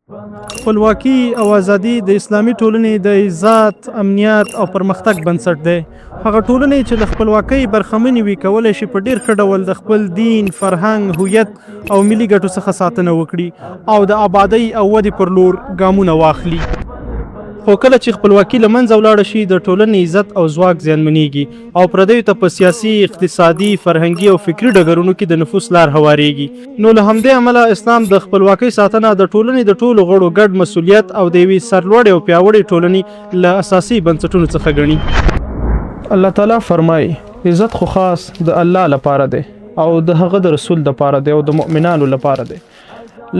خپلواکي او ازادي د اسلامي ټولنې د عزت، امنیت او پرمختګ بنسټ دی. هغه ټولنې چې له خپلواکۍ برخمنې وي کولی شي په ډیر ښه ډول د خپل دین، فرهنګ، هویت او ملي ګټو څخه ساتنه وکړي او د آبادۍ او ودې پر لور ګامونه واخلي. خو کله چې خپلواکي له منځه ولاړه شي د ټولنې عزت او ځواک زیانمنېږي او پردیو ته په سیاسي، اقتصادي، فرهنګي او فکري ډګرونو کې د نفوذ لار هوارېږي. نو له همدې امله اسلام د خپلواکۍ ساتنه د ټولنې د ټولو غړو ګډ مسؤلیت او د یوې سرلوړې او پیاوړې ټولنې له اساسي بنسټونو څخه ګڼي. الله تعالی فرمایي عزت خو خاص د الله لپاره دی او د هغه د رسول لپاره دی او د مؤمنانو لپاره دی.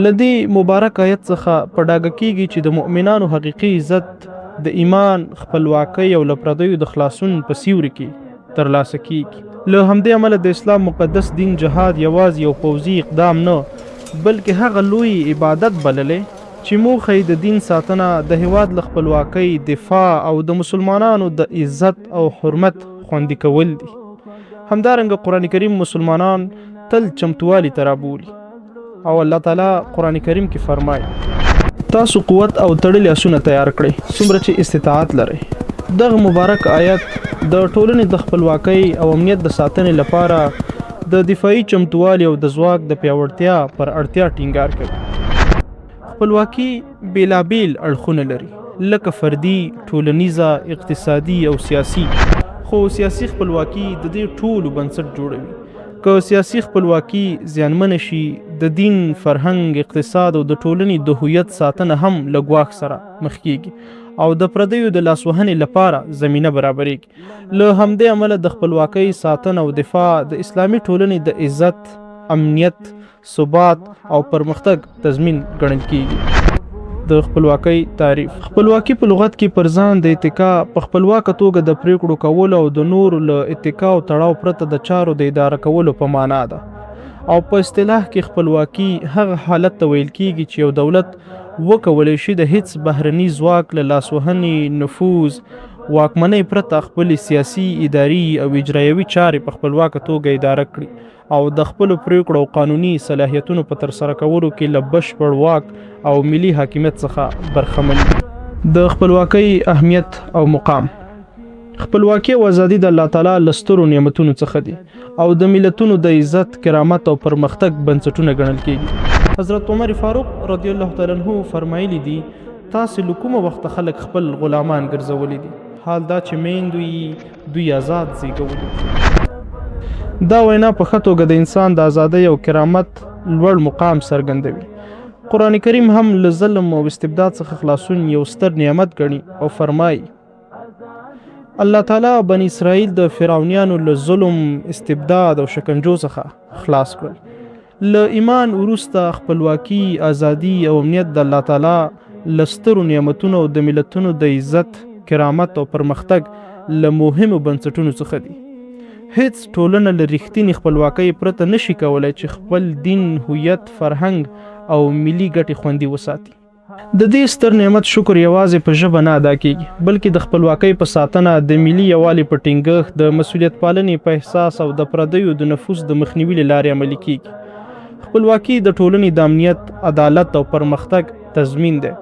لدی مبارک آیت څخه په ډاګه کیږي چې د مؤمنانو حقیقي عزت د ایمان، خپلواکۍ او له پردیو د خلاصون په سیوري کې ترلاسه کیږي. له همدې امله د اسلام مقدس دین جهاد یوازې یو پوځي اقدام نه بلکې هغه لوی عبادت بللی چې موخه یې د دین ساتنه، د هیواد له خپلواکۍ دفاع او د مسلمانانو د عزت او حرمت خوندي کول دي. همدارنګه قرآن کریم مسلمانان تل چمتووالي ته رابولي او الله تعالی قرآن کریم کې فرمایي تاسو قوت او تړلي آسونه تیار کړئ څومره چې استطاعت لرئ. دغه مبارک آیت د ټولنې د خپلواکۍ او امنیت د ساتنې لپاره د دفاعي چمتووالي او د ځواک د پیاوړتیا پر اړتیا ټینګار کوي. خپلواکي بیلابیل اړخونه لري لکه فردي، ټولنیزه، اقتصادي او سیاسي. خو سیاسي خپلواکي د دې ټولو بنسټ جوړوي. که سیاسي خپلواکي زیانمنه شي د دین، فرهنګ، اقتصاد او د ټولنې د هویت ساتنه هم له ګواښ سره مخ کیږي او د پردیو د لاسوهنې لپاره زمینه برابرېږي. له همدې امله د خپلواکۍ ساتنه او دفاع د اسلامي ټولنې د عزت، امنیت، ثبات او پرمختګ تضمین ګڼل کیږي. د خپلواکۍ تعریف. خپلواکي په لغت کې پر ځان د اتکا، په خپلواکه توګه د پریکړو کولو او د نورو له اتکا او تړاو پرته د چارو د اداره کولو په معنا ده. او په اصطلاح کې خپلواکي هغه حالت ته ویل کیږي چې یو دولت وکولی شي د هیڅ بهرني ځواک له لاسوهنې، نفوذ، واکمنۍ پرته خپل سیاسي، اداري او اجرایوي چارې په خپلواکه توګه اداره کړي او د خپلو پریکړو او قانوني صلاحیتونو په ترسره کولو کې له بشپړ واک او ملي حاکمیت څخه برخمن وي. د خپلواکۍ اهمیت او مقام. خپلواکي او ازادي د الله تعالی له سترو نعمتونو څخه دي او د ملتونو د عزت، کرامت او پرمختګ بنسټونه ګڼل کیږي. حضرت عمر فاروق رضی الله تعالی عنہ فرمایلی دي تاسو له کومه وخت خلک خپل غلامان ګرځولي دي، حال دا چې میندوی دوی آزاد زیږولي. دا وینا په ښه توګه د انسان د ازادۍ او کرامت لوړ مقام څرګندوي. قرآن کریم هم له ظلم او استبداد څخه خلاصون یو ستر نعمت ګڼي او فرمایي الله تعالی بني اسرائیل د فرعونیانو له ظلم، استبداد او شکنجو څخه خلاص کړل. له ایمان وروسته خپلواکي، ازادي او امنیت د الله تعالی له سترو نعمتونو او د ملتونو د عزت، کرامت او پرمختګ له مهمو بنسټونو څخه دي. هیڅ ټولنه له رښتینې خپلواکۍ پرته نشي کولای چې خپل دین، هویت، فرهنګ او ملي ګټې خوندي وساتي. د دې ستر نعمت شکر یوازې په ژبه نه ادا کیږي بلکې د خپلواکۍ په ساتنه، د ملي یووالي په ټینګښت، د مسؤلیت پالنې په احساس او د پردیو د نفوذ د مخنیوي له لارې عملي کیږي. خپلواکي د ټولنې د امنیت، عدالت او پرمختګ تضمین دی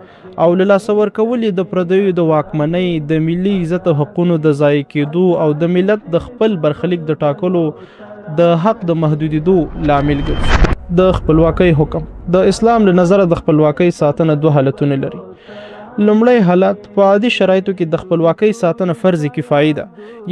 او له لاسه ورکول یې د پردیو د واکمنۍ، د ملي عزت او حقونو د ضایع کېدو او د ملت د خپل برخلیک د ټاکلو د حق د محدودېدو لامل ګرځي. د خپلواکۍ حکم. د اسلام له نظره د خپلواکۍ ساتنه دوه حالتونه لري. لومړی حالت په عادي شرایطو کې د خپلواکۍ ساتنه فرض کفایي ده،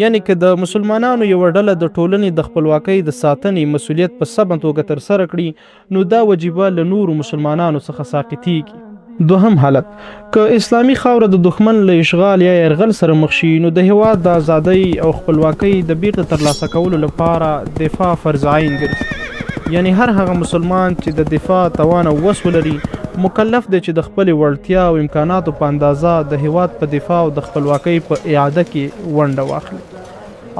یعنی که د مسلمانانو یوه ډله د ټولنې د خپلواکۍ د ساتنې مسؤلیت په سمه توګه ترسره کړي نو دا وجیبه له نورو مسلمانانو څخه ساقطیږي. دوهم حالت، که اسلامي خاوره د دښمن له اشغال یا یرغل سره مخ شي نو د هیواد د ازادۍ او خپلواکۍ د بیرته ترلاسه کولو لپاره دفاع فرض عین ګرځي. یعنی هر هغه مسلمان چې د دفاع توان او وس ولري مکلف دی چې د خپلې وړتیا او امکاناتو په اندازه د هیواد په دفاع او د خپلواکۍ په اعاده کې ونډه واخلي.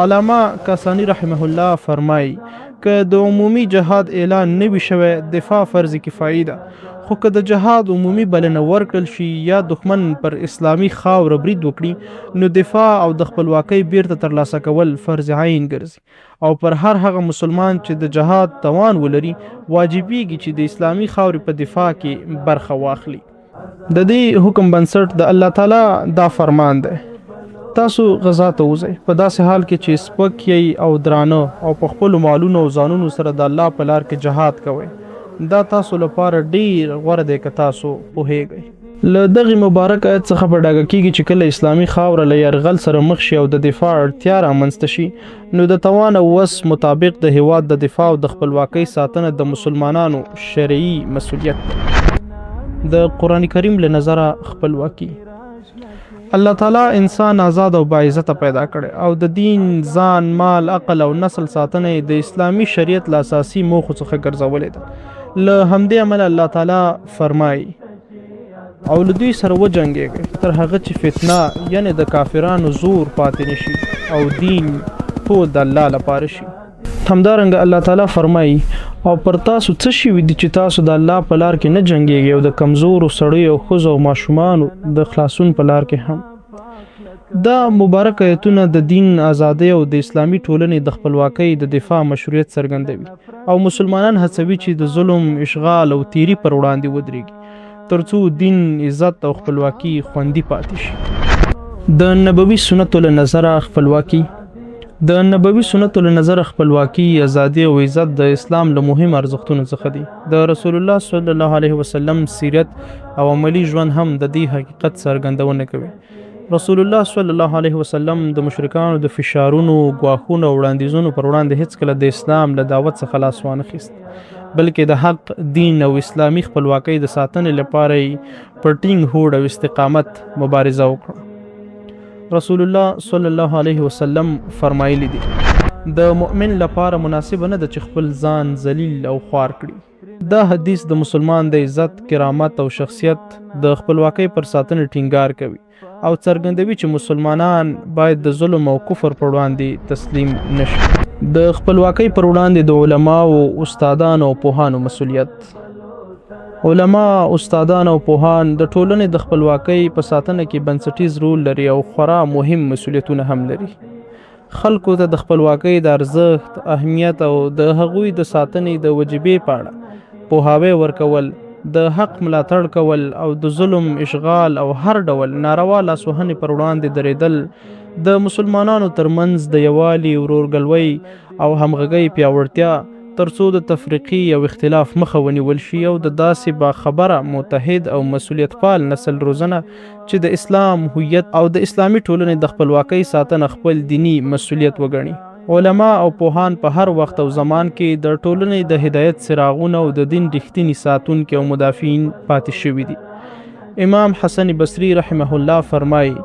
علامه کاسانی رحمه الله فرمایي که د عمومي جهاد اعلان نه وي شوی دفاع فرض کفایي ده، خو که د جهاد عمومي بلنه ورکړل شي یا دښمن پر اسلامي خاوره برید وکړي نو دفاع او د خپلواکۍ بیرته ترلاسه کول فرض عین ګرځي او پر هر هغه مسلمان چې د جهاد توان ولري واجبېږي چې د اسلامي خاورې په دفاع کې برخه واخلي. د دې حکم بنسټ د الله تعالی دا فرمان دی تاسو غزا ته وځئ په داسې حال کې چې سپک یې او درانه او په خپلو مالونو او ځانونو سره د الله په لار کې جهاد کوئ دا تاسو لپاره ډیر غوره دی که تاسو پوهیږئ له دغې مبارک آیت څخه په ډاګه کیږي چې کله اسلامي خاوره له یرغل سره مخ شي او د دفاع اړتیا رامنځته شي نو د توان او وس مطابق د هیواد د دفاع او د خپلواکۍ ساتنه د مسلمانانو شرعي مسؤلیت ده د قرآن کریم له نظره خپلواکي الله تعالی انسان آزاد او باعزته پیدا کړي او د دین ځان مال عقل او نسل ساتنه د اسلامي شریعت له اساسي موخو څخه ګرځولې ده له همدې امله الله تعالی فرمایي او له دوی سره وجنګېږئ تر هغه چې فتنه یعنی د کافرانو زور پاتې نشي او دین ټول د الله لپاره شي همدارنګه الله تعالی فرمایي او پر تاسو څه شوي دي چې تاسو د الله په لار کې نه جنګېږئ او د کمزورو سړیو او ښځو او ماشومانو د خلاصون په لار کې هم دا مبارک آیتونه د دین ازادۍ او د اسلامي ټولنې د خپلواکۍ د دفاع مشروعیت څرګندوي او مسلمانان هڅوي چې د ظلم اشغال او تیری پر وړاندې ودرېږي ترڅو دین عزت او خپلواکي خوندي پاتې شي د نبوي سنتو له نظره خپلواکي د نبوي سنتو له نظره خپلواکي ازادي او عزت د اسلام له مهم ارزښتونو څخه دي د رسول الله صلی الله علیه وسلم سیرت او عملی ژوند هم د دې حقیقت څرګندونه کوي رسول الله صلی الله علیه وسلم د مشرکانو د فشارونو ګواښونو او وړاندیزونو پر وړاندې هیڅکله د اسلام له دعوت څخه لاس وانه خیست بلکې د حق دین او اسلامي خپلواکۍ د ساتنې لپاره یې پر ټینګ هوډ او استقامت مبارزه وکړه رسول الله صلی الله علیه وسلم فرمایلی دي د مؤمن لپاره مناسبه نه ده چې خپل ځان ذلیل او خوار کړي دا حدیث د مسلمان د عزت کرامت او شخصیت د خپلواکۍ پر ساتنې ټینګار کوي او څرګندوي چې مسلمانان باید د ظلم او کفر پر وړاندې تسلیم نشي د خپلواکۍ پر وړاندې د علماو استادانو او پوهانو مسؤلیت علما استادان او پوهان د ټولنې د خپلواکۍ په ساتنه کې بنسټیز رول لري او خورا مهم مسؤلیتونه هم لري خلکو ته د خپلواکۍ د ارزښت اهمیت او د هغوی د ساتنې د وجیبې په اړه پوهاوی ورکول د حق ملاتړ کول او د ظلم اشغال او هر ډول ناروا لاسوهنې پر وړاندې درېدل د مسلمانانو ترمنځ د یووالي ورورګلوۍ او همغږۍ پیاوړتیا ترڅو د تفریقي او اختلاف مخه ونیول شي او د داسې باخبره متحد او مسؤلیت پال نسل روزنه چې د اسلام هویت او د اسلامي ټولنې د خپلواکۍ ساتنه خپل دینی مسؤلیت وګڼي علما او پوهان په هر وخت او زمان کې د ټولنې د هدایت څراغونه او د دین رښتیني ساتونکي او مدافعین پاتې شوي دي امام حسن بصري رحمه الله فرمایي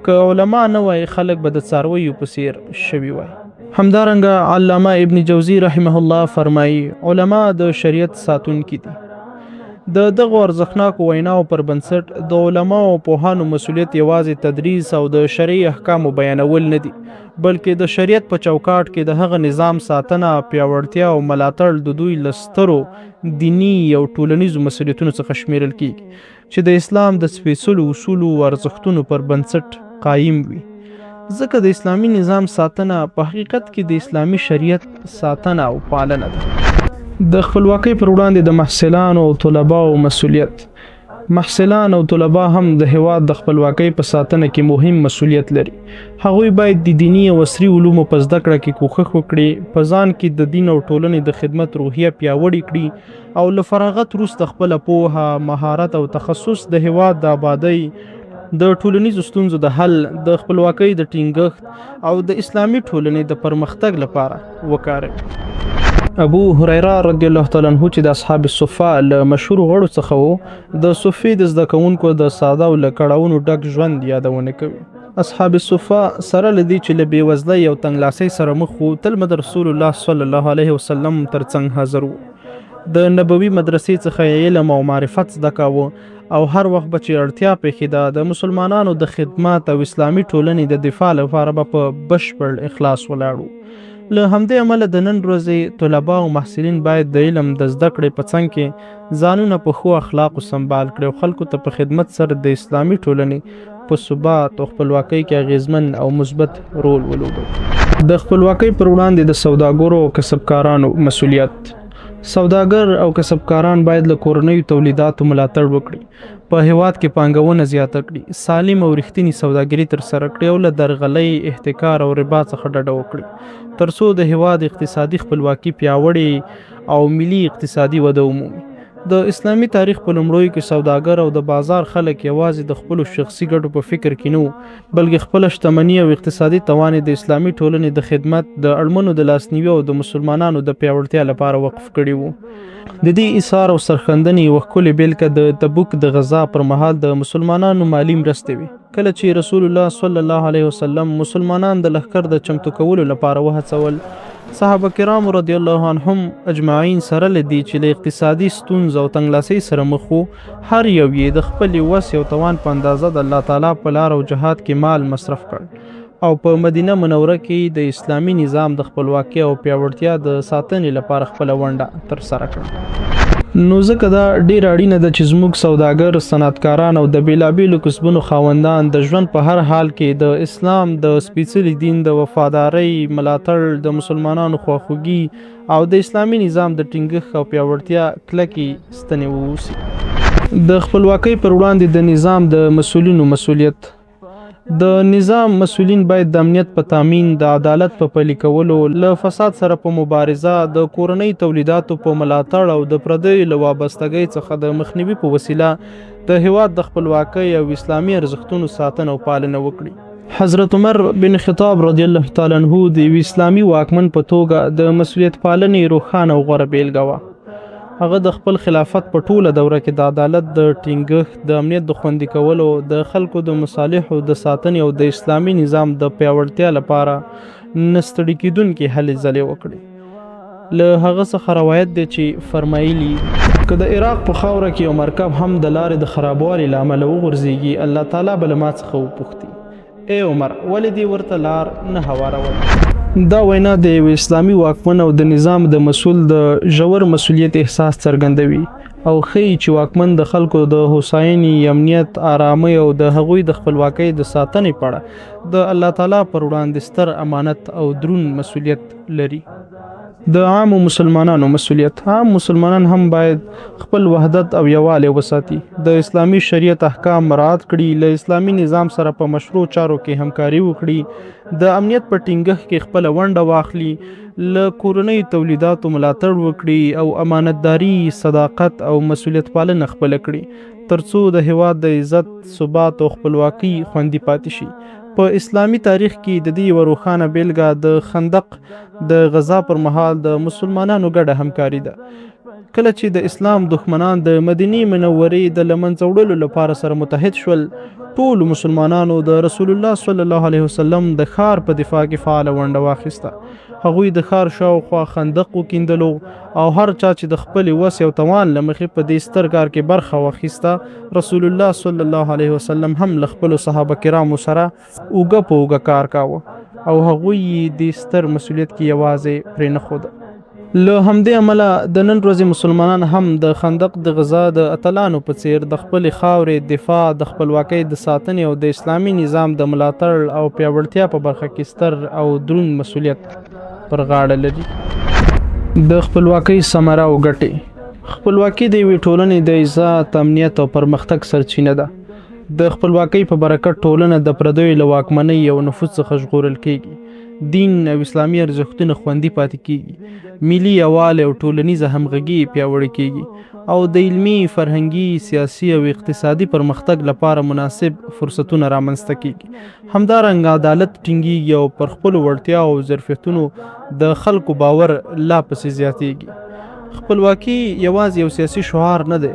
که علما نه وای خلک به د څارویو په څیر شوي وای همدارنګه علامه ابن جوزی رحمه الله فرمایي علما د شریعت ساتونکي دي د دغو ارزښتناکو ویناو پر بنسټ د علماو او پوهانو مسؤلیت یوازې تدریس او د شرعي احکامو بیانول نه دي بلکې د شریعت په چوکاټ کې د هغه نظام ساتنه پیاوړتیا او ملاتړ د دوی له سترو دیني او ټولنیزو مسؤلیتونو څخه شمیرل کیږي چې د اسلام د سپېڅلو اصولو او ارزښتونو پر بنسټ قایم وي ځکه د اسلامي نظام ساتنه په حقیقت کې د اسلامي شریعت ساتنه او پالنه ده د خپلواکۍ پر وړاندې د محصلانو او طلباو مسؤلیت محصلان او طلبا هم د هیواد د خپلواکۍ په ساتنه کې مهم مسؤلیت لري هغوی باید د دینی او عصري علومو په زده کړه کې کوښښ وکړي په ځان کې د دین او ټولنې د خدمت روحیه پیاوړې کړي او له فراغت وروسته خپله پوهه مهارت او تخصص د هیواد د آبادۍ د ټولنیزو ستونزو د حل د خپلواکۍ د ټینګښت او د اسلامي ټولنې د پرمختګ لپاره وکاروي ابو هريره رضی الله تعالی عنہ چې د اصحاب الصفه له مشهور غړو څخه وو د صفې د زده کوونکو د ساده او له کړاوونو ډک ژوند یادونه کوي اصحاب الصفه سره لدی چې له بېوزلۍ او تنګلاسۍ سره مخ وو تل د رسول الله صلی الله علیه وسلم ترڅنګ حاضر وو د نبوي مدرسې څخه علم او معرفت زده کاوه او هر وخت به چې اړتیا پېښېده د مسلمانانو د خدمت او اسلامي ټولنې د دفاع لپاره به په بشپړ اخلاص ولاړو له همدې امله د نن ورځې طلبا او محصلین باید د علم د زده کړې په څنګ کې ځانونه په ښو اخلاقو سمبال کړي او خلکو ته په خدمت سره د اسلامي ټولنې په ثبات او خپلواکۍ کې اغیزمن او مثبت رول ولوبوي د خپلواکۍ پر وړاندې د سوداګرو او کسبکارانو مسؤلیت سوداګر او کسبکاران باید له کورنیو تولیداتو ملاتړ وکړي، په هیواد کې پانګونه زیاته کړي، سالم او رښتینی سوداګري ترسره کړي او له درغلۍ، احتکار او ربا څخه ډډه وکړي ترڅو د هیواد اقتصادي خپلواکي پیاوړې او ملي اقتصادي وده ومومي. د اسلامي تاریخ په لومړیو کې سوداګر او د بازار خلک یوازې د خپلو شخصي ګټو په فکر کې نه وو، بلکې خپله شتمني او اقتصادي توان د اسلامي ټولنې د خدمت، د اړمنو د لاسنیوي او د مسلمانانو د پیاوړتیا لپاره وقف کړي وو. د دې ایثار او سرښندنې یوه ښکلې بیلګه د تبوک د غزا پر مهال د مسلمانانو مالي مرستې وې، کله چې رسول الله صلی الله علیه وسلم مسلمانان د لښکر د چمتو کولو لپاره وهڅول. صحابه کرام رضی الله عنهم اجمعین سره له دې چې له اقتصادي ستونزو او تنګلاسۍ سره مخ وو، هر یو یې د خپل وس او توان په اندازه د الله تعالی په لار او جهاد کې مال مصرف کړ او په مدینه منوره کې د اسلامي نظام د خپلواکۍ او پیاوړتیا د ساتنې لپاره خپله ونډه ترسره کړه. نو ځکه دا ډیر اړینه ده چې زموږ سوداګر، صنعتکاران او د بیلابیلو کسبونو خاوندان د ژوند په هر حال کې د اسلام د سپیڅلي دین د وفادارۍ ملاتړ، د مسلمانانو خواخوږي او د اسلامي نظام د ټینګښت او پیاوړتیا کلکې ستنې واوسي. د خپلواکۍ پر وړاندې د نظام د مسؤلینو مسؤلیت. د نظام مسؤلین باید د امنیت په تامین، د عدالت په پلي کولو، له فساد سره په مبارزه، د کورنۍ تولیداتو په ملاتړ او د پردیو له وابستګۍ څخه د مخنیوي په وسیله د هیواد د خپلواکۍ او اسلامي ارزښتونو ساتنه او پالنه وکړي. حضرت عمر بن خطاب رضی الله تعالی عنه د یو اسلامي واکمن په توګه د مسؤلیت پالنې روښانه او غوره بیلګه وه. هغه د خپل خلافت په ټوله دوره کې د عدالت د ټینګښت، د امنیت د خوندي کولو، د خلکو د مصالحو د ساتنې او د اسلامي نظام د پیاوړتیا لپاره نه ستړي کیدونکې هلې ځلې وکړې. له هغه څخه روایت دی چې فرمایلي که د عراق په خاوره کې یو مرکب هم د لارې د خرابوالي له امله وغورځېږي، الله تعالی به له ما څخه وپوښتي ای عمر ولې دې ورته لار نه هواروله. دا وینا د یو اسلامي واکمن او د نظام د مسؤل د ژور مسؤلیت احساس څرګندوي او ښیي چې واکمن د خلکو د هوساینې، امنیت، آرامۍ او د هغوی د خپلواکۍ د ساتنې په اړه د الله تعالی پر وړاندې ستر امانت او دروند مسؤلیت لري. د عامو مسلمانانو مسؤلیت. عام مسلمانان هم باید خپل وحدت او یووالی وساتي، د اسلامي شریعت احکام مراعات کړي، له اسلامي نظام سره په مشروع چارو کې همکاري وکړي، د امنیت په ټینګښت کې خپله ونډه واخلي، له کورنیو تولیداتو ملاتړ وکړي او امانتداري، صداقت او مسؤلیت پالنه خپله کړي ترڅو د هیواد د عزت، ثبات او خپلواکي خوندي پاتې شي. په اسلامي تاریخ کې د دې یوه روښانه بیلګه د خندق د غزا پر مهال د مسلمانانو ګډه همکاري ده. کله چې د اسلام دښمنان د مدینې منورې د له منځه وړلو لپاره سره متحد شول، ټولو مسلمانانو د رسول الله صلی الله علیه وسلم د ښار په دفاع کې فعاله ونډه واخیسته. هغوی د ښار شاوخوا خندق وکیندلو او هر چا چې د خپلې وس او توان له مخې په دې ستر کار کې برخه واخیسته، رسول الله صلی الله علیه وسلم هم له خپلو صحابه کرامو سره اوږه په اوږه کار کاوه او هغوی یې د ستر مسؤلیت کې یوازې پرېنښوده. له همدې امله د نن ورځې مسلمانان هم د خندق د غزا د اتلانو په څیر د خپلې خاورې دفاع، د خپلواکۍ د ساتنې او د اسلامي نظام د ملاتړ او پیاوړتیا په برخه کې ستر او دروند مسؤلیت پر غاړه لري. د خپلواکۍ ثمره او ګټې. خپلواکي د یوې ټولنې د عزت، امنیت او پرمختګ سرچینه ده. د خپلواکۍ په برکت ټولنه د پردیو له واکمنۍ او نفوذ څخه ژغورل کیږي، دین او اسلامي ارزښتونه خوندي پاتې کیږي، ملي یووالی او ټولنیزه همغږي پیاوړې کیږي او د علمي، فرهنګي، سیاسي او اقتصادي پرمختګ لپاره مناسب فرصتونه رامنځته کیږي. همدارنګه عدالت ټینګیږي او پر خپلو وړتیا او ظرفیتونو د خلکو باور لا پسې زیاتیږي. خپلواکي یوازې یو سیاسي شعار نه دی،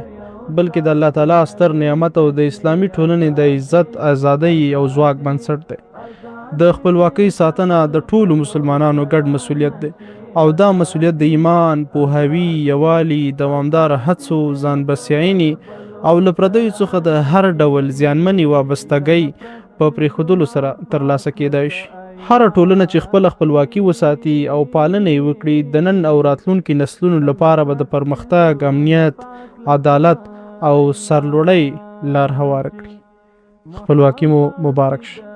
بلکې د الله تعالی ستر نعمت او د اسلامي ټولنې د عزت، ازادۍ او ځواک بنسټ دی. د خپلواکۍ ساتنه د ټولو مسلمانانو ګډ مسؤلیت دی او دا مسؤلیت د ایمان، پوهاوي، یووالي، دوامداره هڅو، ځان بسیاینې او له پردیو څخه د هر ډول زیانمنې وابستګۍ په پرېښودلو سره ترلاسه کیدای شي. هره ټولنه چې خپله خپلواکي وساتي او پالنه یې وکړي، د نن او راتلونکي نسلونو لپاره به د پرمختګ، امنیت، عدالت او سرلوړۍ لار هواره کړي. خپلواکي مو مبارک شه.